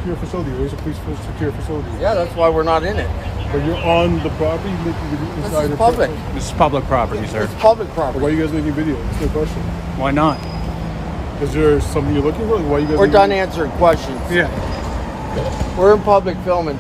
secure facility. It's a police secure facility. Yeah, that's why we're not in it. But you're on the property making videos This inside is the public. This is public property, sir. It's public Why property. are you guys making videos? That's the question. Why not? Is there something you're looking for? Like, why you guys? We're making done videos? answering questions. Yeah. We're in public filming.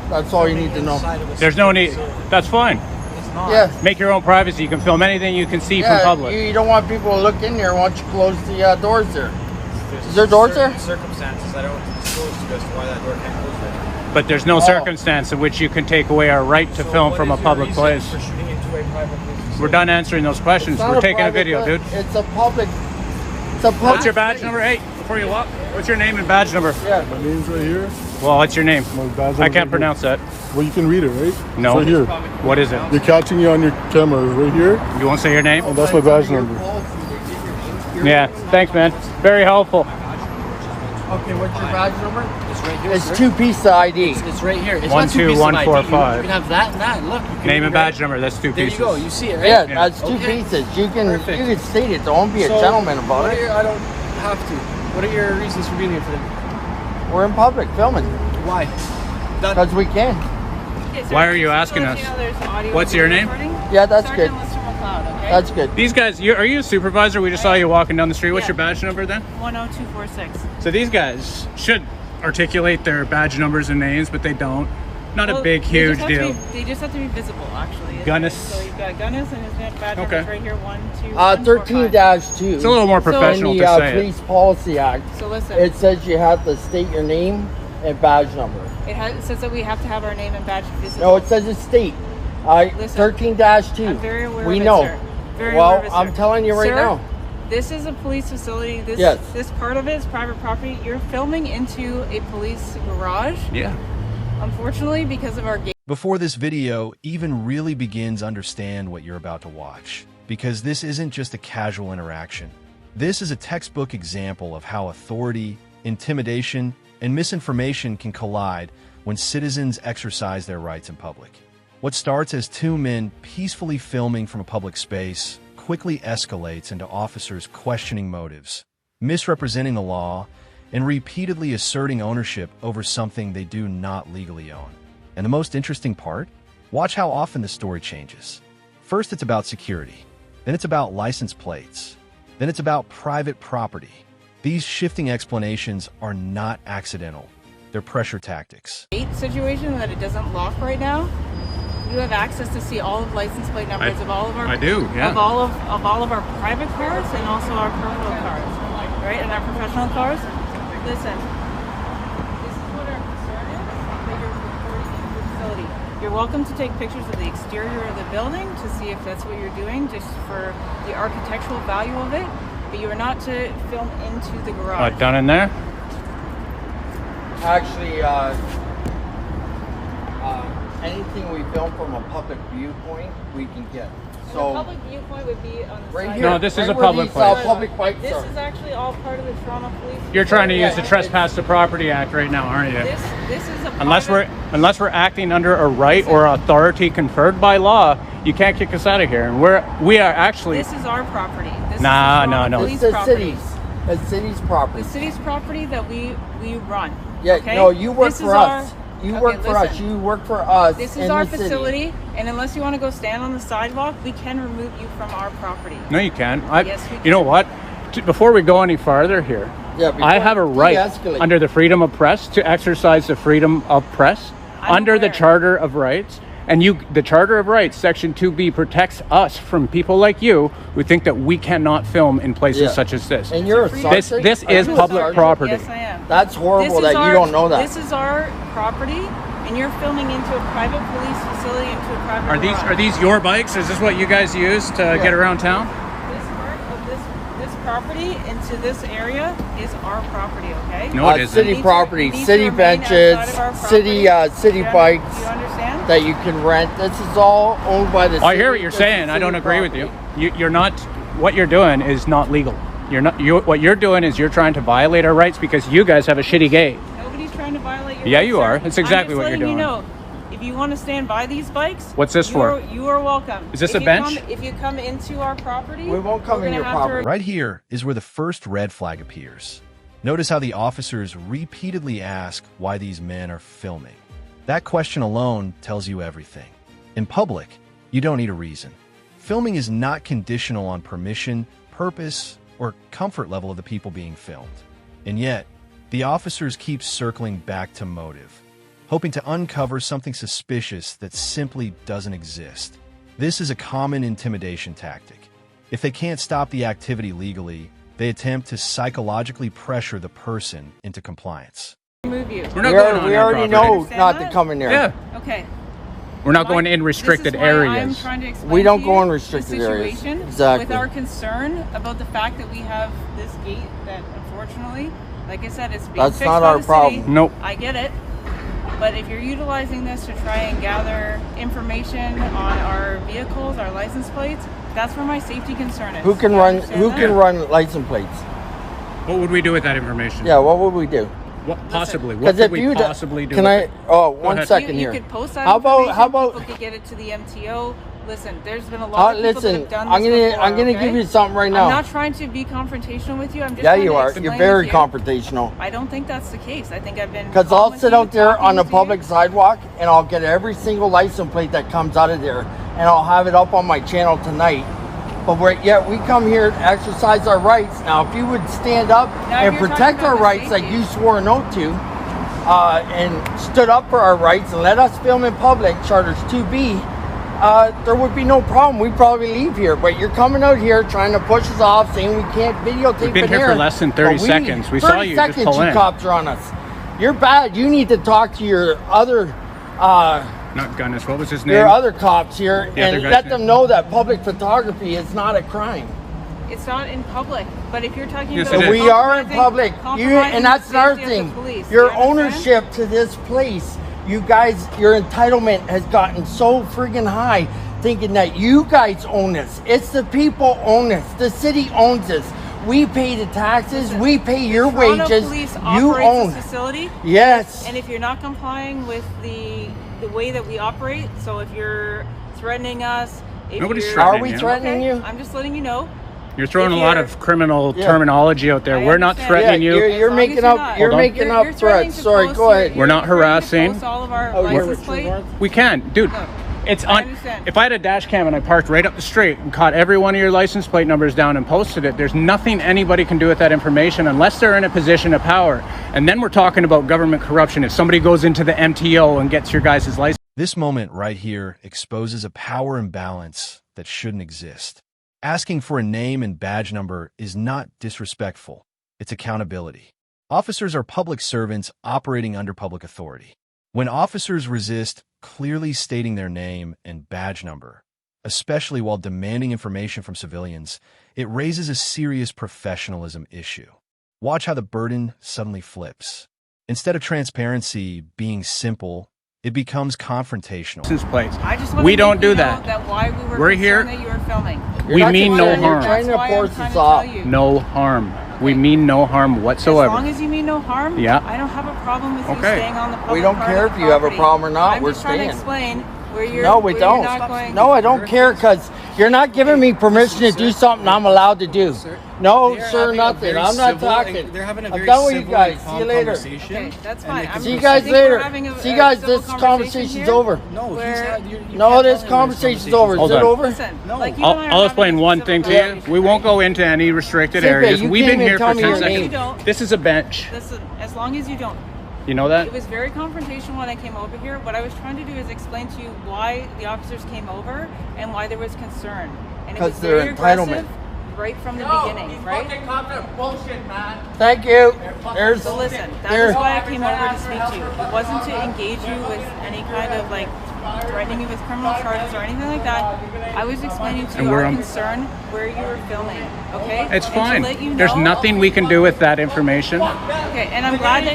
That's all you need to know. There's no need. That's fine. Yeah. Make your own privacy. You can film anything you can see from Yeah, public. you don't want people to look in there. Why don't you close the doors there? Is there doors there? Circumstances I don't disclose to you as to why that door can't close there. But there's no circumstance in which you can take away our right to film from a public place. For shooting into a private place. We're done answering those questions. It's not We're taking a private video, place. dude. It's a public. It's a public. What's your badge number? Hey, before you walk, what's your name and badge number? Yeah. My name's right here. Well, what's your name? My badge I number's can't pronounce that. Well, you can read it, right? No. It's right here. What is it? You're catching you on your camera right here. You won't say your name? And that's my badge number. Yeah. Thanks, man. Very helpful. Okay, what's your badge number? It's right here. It's sir. 2-piece ID. It's right here. It's 1, not two 2, pieces 1, of 4, ID. 5. You can have that and that. Look. You can Name and read badge it. number. That's 2 There pieces. you go. You see it, right? Yeah, that's two Okay. pieces. You can Perfect. you can state it. Don't be a So, gentleman about what are it. your, I don't have to. What are your reasons for being here today? We're in public filming Why? Done. because we can. Why are you asking us? What's your name? Yeah, that's good. McLeod, okay? That's good. These guys, are you a supervisor? We just saw you walking down the street. What's your badge number then? 10246. So these guys should articulate their badge numbers and names, but they don't. Not a big, huge deal. They just have to be visible, actually. Gunnis. So you've got Gunnis and his badge Okay. number's right here. 1, 2, 13-2. It's a little more professional in to the say it. Police Policy Act, So listen, it says you have to state your name and badge number. it says that we have to have our name and badge visible. No, it says it's state. Listen, 13-2. I'm very aware We of it, know. sir. Very Well, aware of it, I'm sir. telling you right Sir, now. This is a police facility. This Yes. this part of it is private property. You're filming into a police garage. Yeah. Unfortunately, because of our gate. Before this video even really begins, understand what you're about to watch, because this isn't just a casual interaction. This is a textbook example of how authority, intimidation, and misinformation can collide when citizens exercise their rights in public. What starts as two men peacefully filming from a public space quickly escalates into officers questioning motives, misrepresenting the law, and repeatedly asserting ownership over something they do not legally own. And the most interesting part? Watch how often the story changes. First, it's about security. Then it's about license plates. Then it's about private property. These shifting explanations are not accidental. They're pressure tactics. Gate situation that it doesn't lock right now. You have access to see all of license plate numbers of all of our I do, yeah. of all of our private cars and also our personal cars, right? And our professional cars. Listen, this is what our concern is that you're reporting into the facility. You're welcome to take pictures of the exterior of the building to see if that's what you're doing, just for the architectural value of it. But you are not to film into the garage. Done in there? Actually, anything we film from a public viewpoint, we can get. And the public viewpoint would be on the Right side. here. No, this is right a where public these, place. public bikes This are. is actually all part of the Toronto Police. You're trying to use the Yeah. Trespass to Property Act right now, aren't you? This is a Unless we're acting under a right or authority conferred by law, you can't kick us out of here. And we are actually. This is our property. This Nah, is the Toronto no. Police It's the property. city's. It's city's property. The city's property that we run. Yeah, okay? no, you work This for is us. You okay, work for us. listen. You work for us. This in is our the city. facility, and unless you want to go stand on the sidewalk, we can remove you from our property. No, you can't. Yes, we You know what? Before we go any farther here, Yeah, before I have a you right de-escalate. under the freedom of press to exercise the freedom of press I'm under the aware. Charter of Rights. And the Charter of Rights, Section 2B, protects us from people like you who think that we cannot film in places Yeah. such as this. And you're a Freedom. sergeant? This Are is you a public sergeant? property. Yes, I am. That's horrible that you don't know that. This is our property, and you're filming into a private police facility, into a private garage. Are these your bikes? Is this what you guys use to get around town? This part of this property into this area is our property, okay? No, it isn't. City Needs to- property, needs to city remain benches, outside of our city property. city Do you bikes Do you understand? that you can rent. This is all owned by the city. I hear what you're This is saying. I don't city agree with property. you. You're not. What you're doing is not legal. What you're doing is you're trying to violate our rights because you guys have a shitty gate. Nobody's trying to violate your Yeah, rights, you sir. are. That's exactly I'm what just you're letting doing. You know, if you want to stand by these bikes, What's this for? You are welcome. Is this If a you bench? If you come into our property, We won't come we're in gonna your have to property. Right here is where the first red flag appears. Notice how the officers repeatedly ask why these men are filming. That question alone tells you everything. In public, you don't need a reason. Filming is not conditional on permission, purpose, or comfort level of the people being filmed. And yet, the officers keep circling back to motive, hoping to uncover something suspicious that simply doesn't exist. This is a common intimidation tactic. If they can't stop the activity legally, they attempt to psychologically pressure the person into compliance. Move you. We're not going on We their already property. know not to come in there. Yeah. Okay. We're not going in restricted This is why I'm areas. trying to explain We don't to go you in restricted the areas. situation Exactly. With our concern about the fact that we have this gate that, unfortunately, like I said, it's being That's fixed not by our the problem. city. Nope. I get it. But if you're utilizing this to try and gather information on our vehicles, our license plates, that's where my safety concern is. Who can You run? understand Who that? can run license plates? What would we do with that information? Yeah. What would we do? What possibly? What Because could if we you possibly do? can with I? it? Oh, one ahead. second You here. could post that How about? information. How about? People could get it to the MTO. Listen, there's been a lot of people that Listen, have done I'm this gonna before, I'm gonna okay? give you something right now. I'm not trying to be confrontational with you. I'm just Yeah, trying you to are. explain You're very with you. confrontational. I don't think that's the case. I think I've been. Because calm I'll with sit you, out there on talking the to public you. sidewalk and I'll get every single license plate that comes out of there, and I'll have it up on my channel tonight. But yet we come here to exercise our rights. Now, if you would stand up Now, if and you're protect talking our about the rights like safety- you swore an oath to, and stood up for our rights and let us film in public, Charters 2B, there would be no problem. We'd probably leave here. But you're coming out here trying to push us off, saying we can't videotape We've been in here for less than 30 But seconds. We saw 30 you just seconds, pull you in. cops are on us. You're bad. You need to talk to your other Not Gunnis. What was his name? your other cops here The other and guy's let name? them know that public photography is not a crime. It's not in public, but if you're talking Yes, about it is. We are in public. compromising And that's the another safety of thing. the police, Your you understand? ownership to this place, you guys, your entitlement has gotten so friggin' high, thinking that you guys own this. It's the people own this. The city owns this. We pay the taxes. We pay your Toronto wages. Police You operates own. this facility, Yes. and if you're not complying with the way that we operate, so if you're threatening us, if Nobody's you're, threatening Are we you. threatening Okay, you? I'm just letting you know. You're throwing If a lot you're- of criminal Yeah. terminology out there. I We're not understand. threatening Yeah, you. you're As long as making you're up. not- You're Hold on. making up threatening threats. to Sorry, post go ahead. We're not threatening to harassing. post all of our Oh, you're license plate. We can, dude. Look, It's I on. understand. If I had a dash cam and I parked right up the street and caught every one of your license plate numbers down and posted it, there's nothing anybody can do with that information unless they're in a position of power. And then we're talking about government corruption. If somebody goes into the MTO and gets your guys' license. This moment right here exposes a power imbalance that shouldn't exist. Asking for a name and badge number is not disrespectful. It's accountability. Officers are public servants operating under public authority. When officers resist clearly stating their name and badge number, especially while demanding information from civilians, it raises a serious professionalism issue. Watch how the burden suddenly flips. Instead of transparency being simple, it becomes confrontational. License plates. I just want We to don't make do you know that. that why we were We're concerned here. that you were filming. You're We not mean no concerned, harm. You're trying to That's why I'm force trying us to off. tell you. No harm. We mean no harm whatsoever. As long as you mean no harm, Yeah. I don't have a problem with you Okay. staying on the public We don't part care of if the you have a property. problem or not, I'm we're just trying staying. to explain where you're. No, we where don't. You're not going. No, I don't care because you're not giving me permission to do something I'm allowed to do. No, They're sir, having a nothing. very I'm not civil- talking. They're having a I'm very done with you civil guys. and See calm you later. conversation. Okay, that's And fine. they can See you proceed. guys I think we're later. having a- See you a guys. civil This conversation conversation's here. over. No, he's Where- had, you No, can't this tell him this conversation's over. Is Hold it on. over? Listen, No. like you I'll, and I are I'll having explain a one civil thing to conversation. you. We won't go into any restricted Sit there. areas. You We've can't been even here tell for me 10 your seconds. name. Don't. This is a bench. Listen, as long as you don't. You know that? It was very confrontational when I came over here. What I was trying to do is explain to you why the officers came over and why there was concern. And it was 'Cause they're very entitlement. aggressive right from the beginning, right? Bullshit, man. Thank you. There's. So listen, that there- is why I came over to speak to you. It wasn't to engage you with any kind of like threatening you with criminal charges or anything like that. I was explaining to And you we're our on- concern where you were filming, okay? It's And to fine. let you There's know- nothing we can do with that information. Okay, and I'm glad that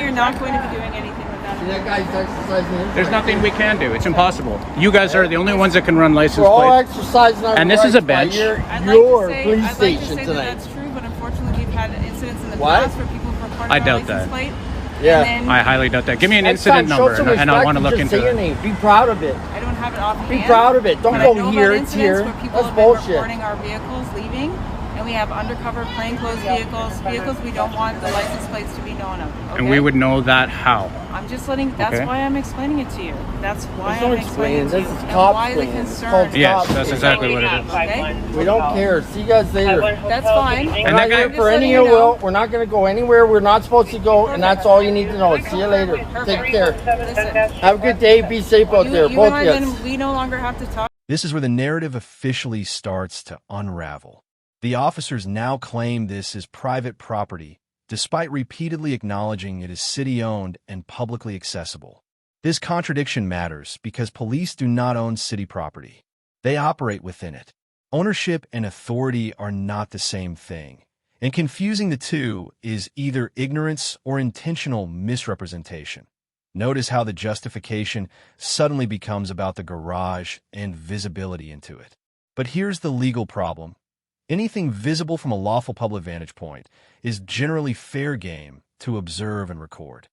you're not going to be doing anything with that. See that guy's exercising his There's rights. nothing we can do. It's impossible. You guys are the only ones that can run license We're all plates. exercising our And this is a rights by bench. Your I'd your like to say, police I'd like to station say tonight. that that's true, but unfortunately we've had incidents in the What? past where people have reported I our doubt license that. plate. Yeah. And then I highly doubt that. Give me an Next incident time, show number, some and I respect want to look just into say your it. name. Be proud of it. I don't have it offhand. Be proud of it. Don't but go I know here, about it's incidents here. Where people That's have been bullshit. reporting our vehicles leaving, and and we have undercover plainclothes vehicles we don't want the license plates to be known of. Okay? And we would know that how? I'm just letting. That's Okay. why I'm explaining it to you. That's why There's no I'm explaining it to you. explaining. This is And cops why the explaining. It's concern. called Yes, cops that's explaining. exactly what it is. Okay. We don't care. See you guys later. That's fine. We're And not that guy- here I'm for just any letting ill you know. will. We're not going to go anywhere we're not supposed to go, and that's all you need to know. See you later. Take care. Listen, Have a good day. Be safe out there, you both and of I, you. then we no longer have to talk. This is where the narrative officially starts to unravel. The officers now claim this is private property, despite repeatedly acknowledging it is city-owned and publicly accessible. This contradiction matters because police do not own city property. They operate within it. Ownership and authority are not the same thing, and confusing the two is either ignorance or intentional misrepresentation. Notice how the justification suddenly becomes about the garage and visibility into it. But here's the legal problem. Anything visible from a lawful public vantage point is generally fair game to observe and record.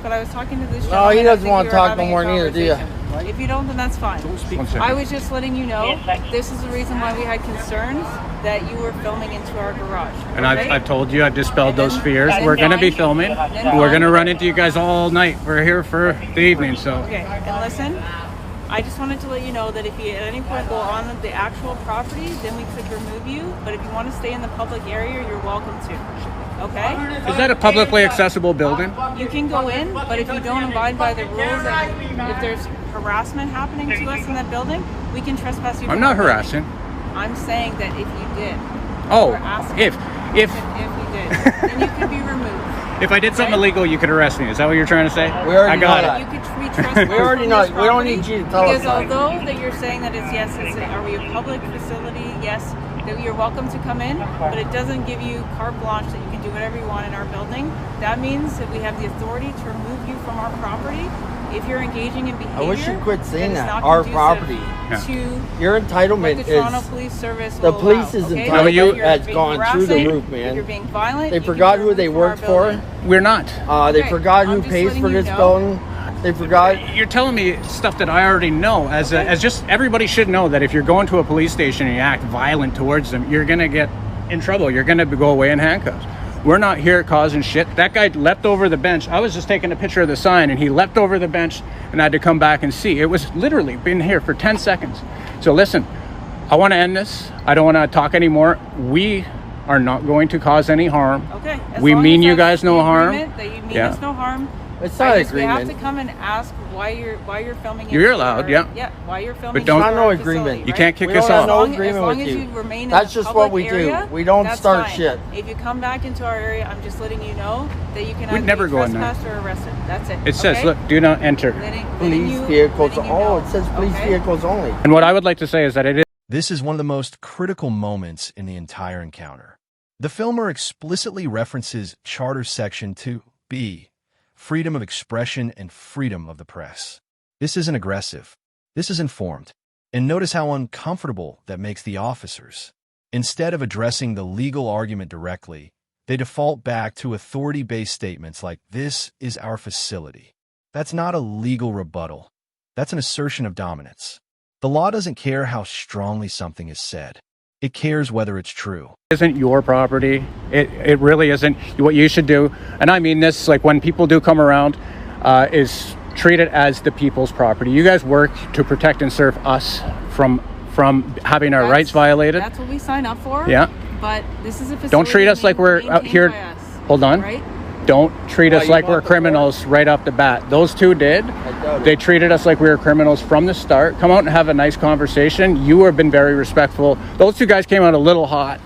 But I was talking to this No, gentleman. he I doesn't think want we to were talk no having a more neither, do you? conversation. If you don't, then that's fine. One second. I was just letting you know this is the reason why we had concerns that you were filming into our garage. And okay? I've told you, I've dispelled those fears. then We're going to be fine. filming. Then We're fine. going to run into you guys all night. We're here for the evening, so. Okay, and listen, I just wanted to let you know that if you at any point go on the actual property, then we could remove you. But if you want to stay in the public area, you're welcome to. Okay? Is that a publicly accessible building? You can go in, but if you don't abide by the rules and if there's harassment happening to us in that building, we can trespass you. I'm from not our building. harassing. I'm saying that if you did. Oh, we're asking if if you did, then you could be removed. I did something illegal, you could arrest me. Is that what you're trying to say? We already I got know it. that. You could be trespassed. We already from know this it. We don't property need you to tell us because that. although that you're saying that it's yes, are we a public facility? Yes, that you're welcome to come in, but it doesn't give you carte blanche that you can do whatever you want in our building. That means that we have the authority to remove you from our property if you're engaging in behavior. I wish you quit saying that is that. not Our conducive property. To Your what entitlement the Toronto is. Police Service The will police allow, is okay? entitled. If you're Has being gone through the harassing, roof, if man. you're being violent, They you can forgot be who they removed from worked our for. building. We're not. They Okay, forgot I'm who just pays letting for you this know. building. They forgot. You're telling me stuff that I already know. As just everybody should know that if you're going to a police station and you act violent towards them, you're gonna get in trouble. You're gonna go away in handcuffs. We're not here causing shit. That guy leapt over the bench. I was just taking a picture of the sign and he leapt over the bench and I had to come back and see. It was literally been here for 10 seconds. So listen, I want to end this. I don't want to talk anymore. We are not going to cause any harm. Okay. As We long mean as you that's guys no the harm. agreement That you mean Yeah. us no harm. It's not an We have agreement. to come and ask why you're filming. You're into allowed, our- yeah. Yeah. Why you're filming? But don't- into It's not our no facility, agreement. You right? can't kick We us don't have off. no As long agreement as with you you. remain in That's the just what public we do. area, We don't that's start fine. shit. If you come back into our area, I'm just letting you know that you can We'd either never be go in there. trespassed or arrested. That's it. It says, okay? look, do not enter. Police vehicles. letting you Oh, know, it says police okay? vehicles only. And what I would like to say is that it is This is one of the most critical moments in the entire encounter. The filmer explicitly references Charter Section 2B, freedom of expression and freedom of the press. This isn't aggressive. This is informed. And notice how uncomfortable that makes the officers. Instead of addressing the legal argument directly, they default back to authority-based statements like, "This is our facility." That's not a legal rebuttal. That's an assertion of dominance. The law doesn't care how strongly something is said. It cares whether it's true. isn't your property. It really isn't. What you should do, and I mean this, like when people do come around, is treat it as the people's property. You guys work to protect and serve us from having our rights violated. That's what we sign up for. Yeah. But this is a facility. Don't treat us like we're out here. maintained by us, Hold on. Right? Don't treat us you like want we're the criminals right off the bat. Those two did. doubt They it. treated us like we were criminals from the start. Come out and have a nice conversation. You have been very respectful. Those two guys came out a little hot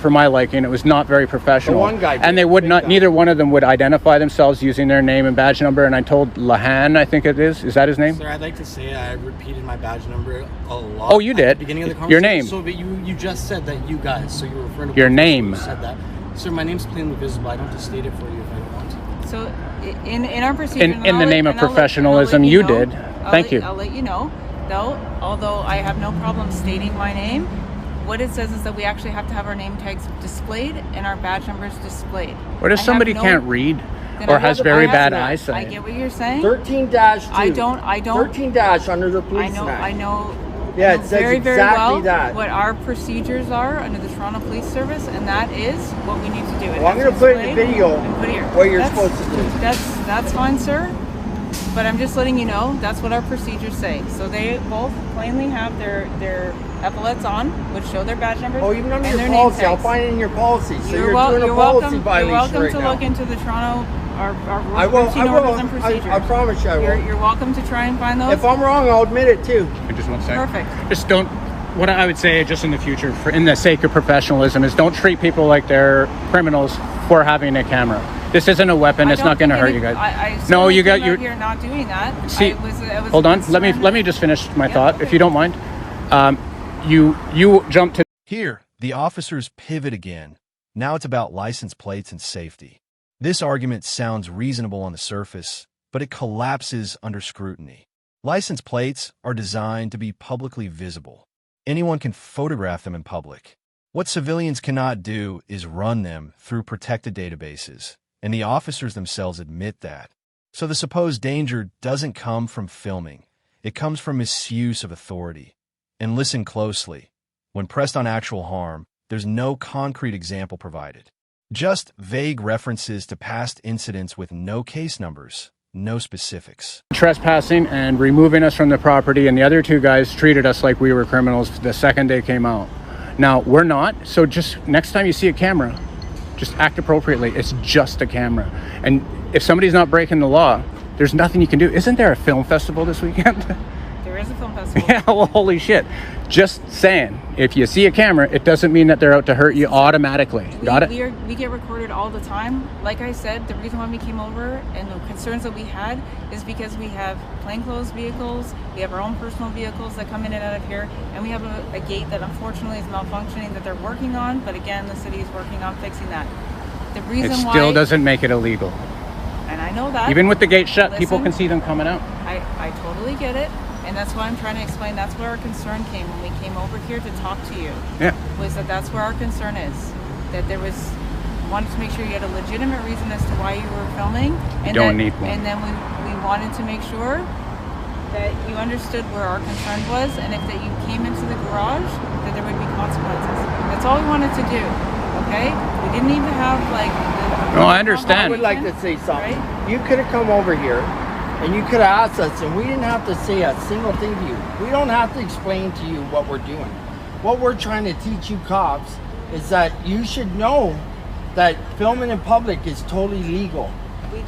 for my liking. It was not very professional. The one guy did, and they would big not. guy. Neither one of them would identify themselves using their name and badge number. And I told Lahan, I think it is. Is that his name? Sir, I'd like to say I repeated my badge number a lot. Oh, you at did? the beginning of the Your conversation. name. So, but you just said that you guys. So you were referring to Your both name. of us who said that. Sir, my name's plainly visible. I don't have to state it for you if I don't want to. So in our procedure, In the name of professionalism, you did. Thank you. I'll let you know, though. Although I have no problem stating my name, what it says is that we actually have to have our name tags displayed and our badge numbers displayed. What if I have somebody no- can't read Then or I has have- very I bad have- eyesight? I get what you're saying. 13-2. I don't. 13- under the police I know. act. I know. Yeah, I it know says very exactly well that. what our procedures are under the Toronto Police Service, and that is what we need to do. Well, I'm going to put in the video what you're supposed to do. That's fine, sir. But I'm just letting you know that's what our procedures say. So they both plainly have their epaulets on, which show their badge numbers. Oh, even under and your their policy. name I'll tags. find it in your policy. So you're wel- doing a you're policy welcome. violation You're welcome right to now. look into the Toronto our I will. routine I will. orders and procedures. I promise you I will. You're welcome to try and find those. If I'm wrong, I'll admit it too. Just one second. Perfect. Just don't. What I would say, just in the future, in the sake of professionalism, is don't treat people like they're criminals for having a camera. This isn't a weapon. It's not going to hurt you guys. No, you got your. You're not doing that. See, I was hold on. Let me just finish my thought, if you don't mind. You jump to. Here, the officers pivot again. Now it's about license plates and safety. This argument sounds reasonable on the surface, but it collapses under scrutiny. License plates are designed to be publicly visible. Anyone can photograph them in public. What civilians cannot do is run them through protected databases, and the officers themselves admit that. So the supposed danger doesn't come from filming. It comes from misuse of authority. And listen closely. When pressed on actual harm, there's no concrete example provided. Just vague references to past incidents with no case numbers, no specifics. Trespassing and removing us from the property, and the other two guys treated us like we were criminals the second they came out. Now, we're not, so just next time you see a camera, just act appropriately. It's just a camera. And if somebody's not breaking the law, there's nothing you can do. Isn't there a film festival this weekend? There is a film festival. Yeah, well, holy shit. Just saying, if you see a camera, it doesn't mean that they're out to hurt you automatically. Got it? We get recorded all the time. Like I said, the reason why we came over and the concerns that we had is because we have plainclothes vehicles, we have our own personal vehicles that come in and out of here, and we have a gate that unfortunately is malfunctioning that they're working on, but again, the city is working on fixing that. The reason It why... still doesn't make it illegal. And I know that. Even with the gate shut, Listen, people can see them coming out. I totally get it. And that's why I'm trying to explain. That's where our concern came when we came over here to talk to you. Yeah. Was that's where our concern is. That there was, wanted to make sure you had a legitimate reason as to why you were filming. And don't need one. And then we wanted to make sure that you understood where our concern was, and if that you came into the garage, that there would be consequences. That's all we wanted to do. Okay? We didn't need to have like... No, I understand. I would like to say something. Right? You could have come over here and you could have asked us, and we didn't have to say a single thing to you. We don't have to explain to you what we're doing. What we're trying to teach you cops is that you should know that filming in public is totally legal. We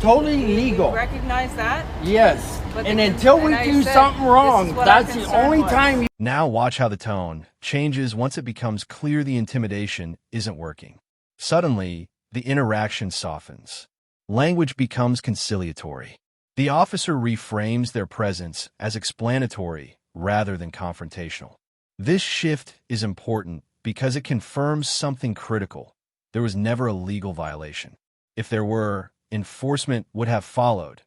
recognize that. Yes. But And the- until we and I do said, something this wrong, is what our that's the concern only was. time you... Now watch how the tone changes once it becomes clear the intimidation isn't working. Suddenly, the interaction softens. Language becomes conciliatory. The officer reframes their presence as explanatory rather than confrontational. This shift is important because it confirms something critical. There was never a legal violation. If there were, enforcement would have followed,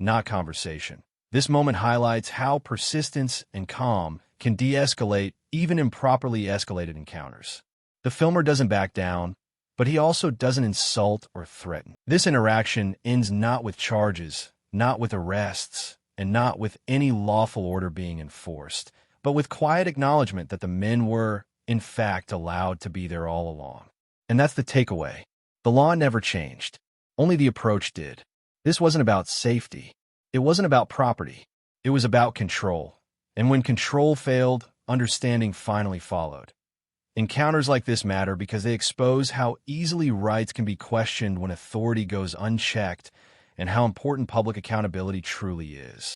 not conversation. This moment highlights how persistence and calm can de-escalate even improperly escalated encounters. The filmer doesn't back down, but he also doesn't insult or threaten. This interaction ends not with charges, not with arrests, and not with any lawful order being enforced, but with quiet acknowledgement that the men were, in fact, allowed to be there all along. And that's the takeaway. The law never changed. Only the approach did. This wasn't about safety. It wasn't about property. It was about control. And when control failed, understanding finally followed. Encounters like this matter because they expose how easily rights can be questioned when authority goes unchecked and how important public accountability truly is.